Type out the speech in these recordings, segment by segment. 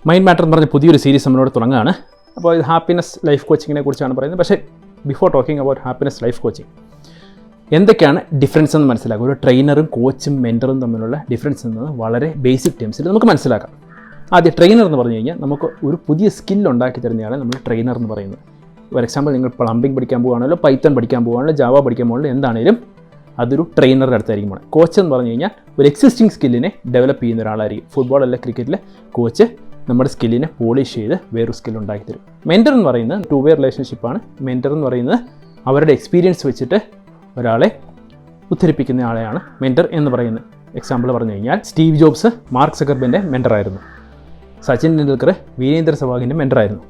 Mind matter എന്ന് പറഞ്ഞ പുതിയൊരു സീരീസ് നമ്മളോട് തുടങ്ങുകയാണ്. അപ്പോൾ ഇത് ഹാപ്പിനെസ് ലൈഫ് കോച്ചിങ്ങിനെ കുറിച്ചാണ് പറയുന്നത്. പക്ഷേ before talking about happiness life coaching, എന്തൊക്കെയാണ് ഡിഫറൻസ് എന്ന് മനസ്സിലാക്കുക. ഒരു ട്രെയിനറും കോച്ചും മെൻറ്ററും തമ്മിലുള്ള ഡിഫറൻസ് എന്നത് വളരെ ബേസിക് ടേംസിൽ നമുക്ക് മനസ്സിലാക്കാം. ആദ്യം ട്രെയിനർ എന്ന് പറഞ്ഞു കഴിഞ്ഞാൽ നമുക്ക് ഒരു പുതിയ സ്കിൽ ഉണ്ടാക്കി തരുന്നതാണ് നമ്മൾ ട്രെയിനർ എന്ന് പറയുന്നത്. ഫോർ എക്സാമ്പിൾ, നിങ്ങൾ പ്ലംബിംഗ് പഠിക്കാൻ പോകുകയാണല്ലോ, പൈത്തൺ പഠിക്കാൻ പോകുകയാണല്ലോ, ജാവ പഠിക്കാൻ പോകുകയാണല്ലോ, എന്താണെങ്കിലും അതൊരു ട്രെയിനറുടെ അടുത്തായിരിക്കും പോകണം. കോച്ച് എന്ന് പറഞ്ഞു കഴിഞ്ഞാൽ ഒരു എക്സിസ്റ്റിംഗ് സ്കില്ലിനെ ഡെവലപ്പ് ചെയ്യുന്ന ഒരാളായിരിക്കും. ഫുട്ബോൾ അല്ല ക്രിക്കറ്റിൽ കോച്ച് നമ്മുടെ സ്കില്ലിനെ പോളിഷ് ചെയ്ത് വേറൊരു സ്കിൽ ഉണ്ടാക്കി തരും. മെൻറ്റർ എന്ന് പറയുന്നത് ടു വേ റിലേഷൻഷിപ്പാണ്. മെൻറ്റർ എന്ന് പറയുന്നത് അവരുടെ എക്സ്പീരിയൻസ് വെച്ചിട്ട് ഒരാളെ ഉദ്ധരിപ്പിക്കുന്ന ആളെയാണ് മെൻറ്റർ എന്ന് പറയുന്നത്. എക്സാമ്പിൾ പറഞ്ഞു കഴിഞ്ഞാൽ സ്റ്റീവ് ജോബ്സ് മാർക്ക് സക്കർബർഗിൻ്റെ മെൻറ്ററായിരുന്നു. സച്ചിൻ ടെണ്ടുൽക്കർ വീരേന്ദ്ര സെവാഗിൻ്റെ മെൻറ്ററായിരുന്നു.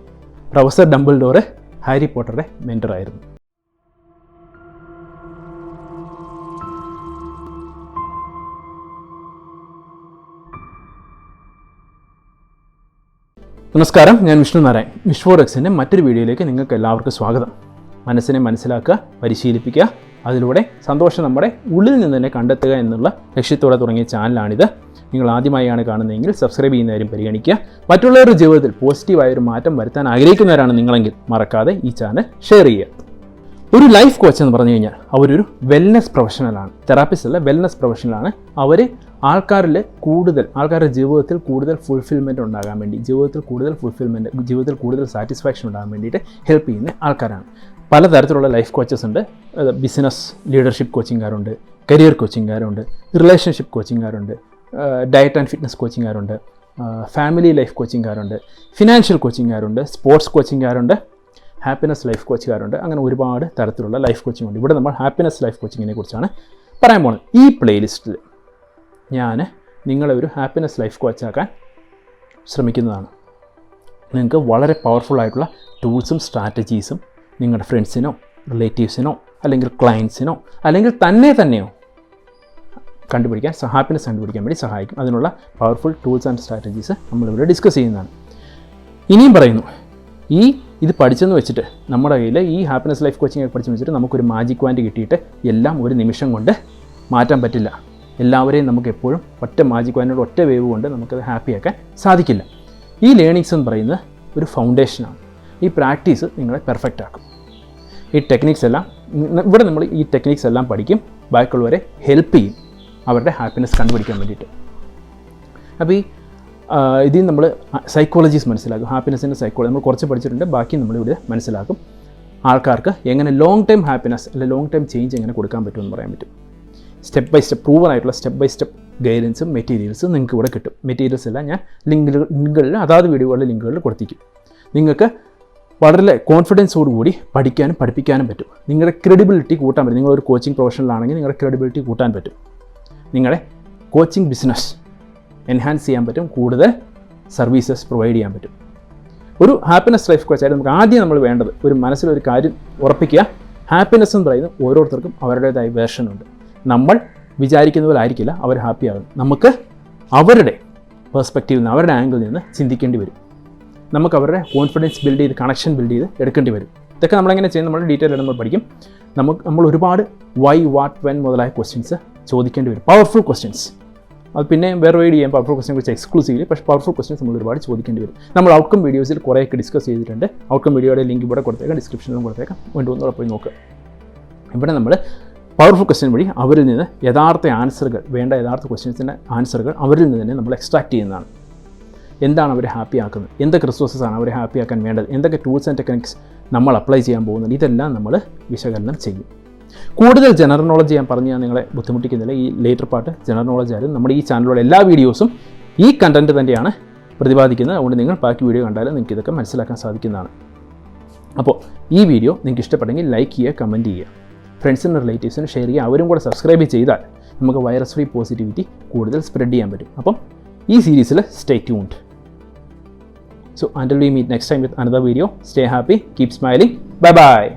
പ്രൊഫസർ ഡംബിൾഡോർ ഹാരി പോട്ടറുടെ മെൻറ്ററായിരുന്നു. നമസ്കാരം, ഞാൻ വിഷ്ണു നാരായൺ. വിഷ്വോറക്സിൻ്റെ മറ്റൊരു വീഡിയോയിലേക്ക് നിങ്ങൾക്ക് എല്ലാവർക്കും സ്വാഗതം. മനസ്സിനെ മനസ്സിലാക്കുക, പരിശീലിപ്പിക്കുക, അതിലൂടെ സന്തോഷം നമ്മുടെ ഉള്ളിൽ നിന്ന് തന്നെ കണ്ടെത്തുക എന്നുള്ള ലക്ഷ്യത്തോടെ തുടങ്ങിയ ചാനലാണിത്. നിങ്ങൾ ആദ്യമായാണ് കാണുന്നതെങ്കിൽ സബ്സ്ക്രൈബ് ചെയ്യുന്നവരും പരിഗണിക്കുക. മറ്റുള്ളവരുടെ ജീവിതത്തിൽ പോസിറ്റീവായൊരു മാറ്റം വരുത്താൻ ആഗ്രഹിക്കുന്നവരാണ് നിങ്ങളെങ്കിൽ മറക്കാതെ ഈ ചാനൽ ഷെയർ ചെയ്യുക. ഒരു ലൈഫ് കോച്ച് എന്ന് പറഞ്ഞു കഴിഞ്ഞാൽ അവരൊരു വെൽനെസ് പ്രൊഫഷണലാണ്. തെറാപ്പിസ്റ്റ് അല്ല, വെൽനെസ് പ്രൊഫഷണലാണ്. അവർ ആൾക്കാരുടെ ജീവിതത്തിൽ കൂടുതൽ ഫുൾഫിൽമെൻറ്റ് ഉണ്ടാകാൻ വേണ്ടി, ജീവിതത്തിൽ കൂടുതൽ സാറ്റിസ്ഫാക്ഷൻ ഉണ്ടാകാൻ വേണ്ടിയിട്ട് ഹെൽപ്പ് ചെയ്യുന്ന ആൾക്കാരാണ്. പലതരത്തിലുള്ള ലൈഫ് കോച്ചസ് ഉണ്ട്. ബിസിനസ് ലീഡർഷിപ്പ് കോച്ചിങ്ങുകാരുണ്ട്, കരിയർ കോച്ചിങ്ങുകാരുണ്ട്, റിലേഷൻഷിപ്പ് കോച്ചിങ്ങുകാരുണ്ട്, ഡയറ്റ് ആൻഡ് ഫിറ്റ്നസ് കോച്ചിങ്ങുകാരുണ്ട്, ഫാമിലി ലൈഫ് കോച്ചിങ്ങുകാരുണ്ട്, ഫിനാൻഷ്യൽ കോച്ചിങ്ങുകാരുണ്ട്, സ്പോർട്സ് കോച്ചിങ്ങുകാരുണ്ട്, ഹാപ്പിനെസ് ലൈഫ് കോച്ചുകാരുണ്ട്. അങ്ങനെ ഒരുപാട് തരത്തിലുള്ള ലൈഫ് കോച്ചിങ് ഉണ്ട്. ഇവിടെ നമ്മൾ ഹാപ്പിനെസ് ലൈഫ് കോച്ചിങ്ങിനെ കുറിച്ചാണ് പറയാൻ പോകുന്നത്. ഈ പ്ലേലിസ്റ്റിൽ ഞാൻ നിങ്ങളെ ഒരു ഹാപ്പിനെസ് ലൈഫ് കോച്ചാക്കാൻ ശ്രമിക്കുന്നതാണ്. നിങ്ങൾക്ക് വളരെ പവർഫുൾ ആയിട്ടുള്ള ടൂൾസും സ്ട്രാറ്റജീസും നിങ്ങളുടെ ഫ്രണ്ട്സിനോ റിലേറ്റീവ്സിനോ അല്ലെങ്കിൽ ക്ലയൻസിനോ അല്ലെങ്കിൽ തന്നെയോ ഹാപ്പിനെസ് കണ്ടുപിടിക്കാൻ വേണ്ടി സഹായിക്കും. അതിനുള്ള പവർഫുൾ ടൂൾസ് ആൻഡ് സ്ട്രാറ്റജീസ് നമ്മളിവിടെ ഡിസ്കസ് ചെയ്യുന്നതാണ്. ഇനിയും പറയുന്നു, ഇത് പഠിച്ചെന്ന് വെച്ചിട്ട് നമ്മുടെ കയ്യിൽ ഈ ഹാപ്പിനെസ് ലൈഫ് കോച്ചിങ് പഠിച്ചെന്ന് വെച്ചിട്ട് നമുക്കൊരു മാജിക് വാൻഡ് കിട്ടിയിട്ട് എല്ലാം ഒരു നിമിഷം കൊണ്ട് മാറ്റാൻ പറ്റില്ല. എല്ലാവരെയും നമുക്ക് എപ്പോഴും ഒറ്റ മാജിക് വാൻഡോട് ഒറ്റ വേവ് കൊണ്ട് നമുക്കത് ഹാപ്പിയാക്കാൻ സാധിക്കില്ല. ഈ ലേണിങ്സ് എന്ന് പറയുന്നത് ഒരു ഫൗണ്ടേഷനാണ്. ഈ പ്രാക്ടീസ് നിങ്ങളെ പെർഫെക്റ്റ് ആക്കും. ഈ ടെക്നിക്സ് എല്ലാം പഠിക്കും, ബാക്കിയുള്ളവരെ ഹെൽപ്പ് ചെയ്യും അവരുടെ ഹാപ്പിനെസ് കണ്ടുപിടിക്കാൻ വേണ്ടിയിട്ട്. അപ്പോൾ ഇതിൽ നമ്മൾ സൈക്കോളജീസ് മനസ്സിലാക്കും. ഹാപ്പിനെസ്സിൻ്റെ സൈക്കോളജി നമ്മൾ കുറച്ച് പഠിച്ചിട്ടുണ്ട്, ബാക്കി നമ്മളിവിടെ മനസ്സിലാക്കും. ആൾക്കാർക്ക് എങ്ങനെ ലോങ് ടൈം ഹാപ്പിനെസ് അല്ലെങ്കിൽ ലോങ് ടൈം ചേഞ്ച് എങ്ങനെ കൊടുക്കാൻ പറ്റുമെന്ന് പറയാൻ പറ്റും. സ്റ്റെപ്പ് ബൈ സ്റ്റെപ്പ് പ്രൂവൺ ആയിട്ടുള്ള സ്റ്റെപ്പ് ബൈ സ്റ്റെപ്പ് ഗൈഡൻസും മെറ്റീരിയൽസും നിങ്ങൾക്ക് ഇവിടെ കിട്ടും. മെറ്റീരിയൽസ് എല്ലാം ഞാൻ ലിങ്കുകളിൽ അതാത് വീഡിയോകളുടെ ലിങ്കുകളിൽ കൊടുത്തിരിക്കും. നിങ്ങൾക്ക് വളരെ കോൺഫിഡൻസോടുകൂടി പഠിക്കാനും പഠിപ്പിക്കാനും പറ്റും. നിങ്ങളുടെ ക്രെഡിബിലിറ്റി കൂട്ടാൻ പറ്റും. നിങ്ങളൊരു കോച്ചിങ് പ്രൊഫഷണലാണെങ്കിൽ നിങ്ങളുടെ ക്രെഡിബിലിറ്റി കൂട്ടാൻ പറ്റും. നിങ്ങളുടെ കോച്ചിങ് ബിസിനസ് എൻഹാൻസ് ചെയ്യാൻ പറ്റും. കൂടുതൽ സർവീസസ് പ്രൊവൈഡ് ചെയ്യാൻ പറ്റും. ഒരു ഹാപ്പിനെസ് ലൈഫ് കോച്ചായിട്ട് നമുക്ക് ആദ്യം നമ്മൾ വേണ്ടത് ഒരു മനസ്സിലൊരു കാര്യം ഉറപ്പിക്കുക. ഹാപ്പിനെസ് എന്ന് പറയുന്നത് ഓരോരുത്തർക്കും അവരുടേതായ വേർഷനുണ്ട്. നമ്മൾ വിചാരിക്കുന്ന പോലെ ആയിരിക്കില്ല അവർ ഹാപ്പി ആകുന്നത്. നമുക്ക് അവരുടെ പെർസ്പെക്റ്റീവിൽ നിന്ന്, അവരുടെ ആംഗിളിൽ നിന്ന് ചിന്തിക്കേണ്ടി വരും. നമുക്ക് അവരുടെ കോൺഫിഡൻസ് ബിൽഡ് ചെയ്ത്, കണക്ഷൻ ബിൽഡ് ചെയ്ത് എടുക്കേണ്ടി വരും. ഇതൊക്കെ നമ്മളെങ്ങനെ ചെയ്യുന്നത് നമ്മൾ ഡീറ്റെയിൽ ആയിട്ട് നമ്മൾ പഠിക്കും. നമ്മൾ ഒരുപാട് വൈ, വാട്ട്, വെൻ മുതലായ ക്വസ്റ്റ്യൻസ് ചോദിക്കേണ്ടി വരും. Powerful questions. അത് പിന്നെ വേറെ റീഡ് ചെയ്യാം പവർഫുൾ ക്വസ്റ്റ്യനെ കുറിച്ച് എക്സ്ക്ലൂസീവ്ലി. പക്ഷേ പവർഫുൾ ക്വസ്റ്റ്യൻസ് നമ്മൾ ഒരുപാട് ചോദിക്കേണ്ടി വരും. നമ്മൾ ഔട്ട്കം വീഡിയോസിൽ കുറേയൊക്കെ ഡിസ്കസ് ചെയ്തിട്ടുണ്ട്. ഔട്ട്കം വീഡിയോയുടെ ലിങ്ക് ഇവിടെ കൊടുത്തേക്കാം, ഡിസ്ക്രിപ്ഷനിലും കൊടുത്തേക്കാം. വേണ്ടുവന്നോടെ പോയി നോക്കുക. ഇവിടെ നമ്മൾ പവർഫുൾ ക്വസ്റ്റ്യൻ വഴി അവരിൽ നിന്ന് യഥാർത്ഥ ക്വസ്റ്റ്യൻസിൻ്റെ ആൻസറുകൾ അവരിൽ നിന്ന് തന്നെ നമ്മൾ എക്സ്ട്രാക്ട് ചെയ്യുന്നതാണ്. എന്താണ് അവരെ ഹാപ്പി ആക്കുന്നത്, എന്തൊക്കെ റിസോഴ്സസാണ് അവരെ ഹാപ്പി ആക്കാൻ വേണ്ടത്, എന്തൊക്കെ ടൂൾസ് ആൻഡ് ടെക്നിക്സ് നമ്മൾ അപ്ലൈ ചെയ്യാൻ പോകുന്നത്, ഇതെല്ലാം നമ്മൾ വിശകലനം ചെയ്യും. കൂടുതൽ ജനറൽ നോളജ് ഞാൻ പറഞ്ഞ് ഞാൻ നിങ്ങളെ ബുദ്ധിമുട്ടിക്കുന്നില്ല. ഈ ലേറ്റർ പാർട്ട് ജനറൽ നോളജ് ആയാലും നമ്മുടെ ഈ ചാനലിലുള്ള എല്ലാ വീഡിയോസും ഈ കണ്ടൻറ്റ് തന്നെയാണ് പ്രതിപാദിക്കുന്നത്. അതുകൊണ്ട് നിങ്ങൾ ബാക്കി വീഡിയോ കണ്ടാലും നിങ്ങൾക്ക് ഇതൊക്കെ മനസ്സിലാക്കാൻ സാധിക്കുന്നതാണ്. അപ്പോൾ ഈ വീഡിയോ നിങ്ങൾക്ക് ഇഷ്ടപ്പെട്ടെങ്കിൽ ലൈക്ക് ചെയ്യുക, കമൻറ്റ് ചെയ്യുക, ഫ്രണ്ട്സിനും റിലേറ്റീവ്സിനും ഷെയർ ചെയ്യുക. അവരും കൂടെ സബ്സ്ക്രൈബ് ചെയ്താൽ നമുക്ക് വൈറസ് ഫ്രീ പോസിറ്റിവിറ്റി കൂടുതൽ സ്പ്രെഡ് ചെയ്യാൻ പറ്റും. അപ്പം ഈ സീരീസിൽ stay tuned. So until we meet next time with another video, stay happy, keep smiling, bye bye.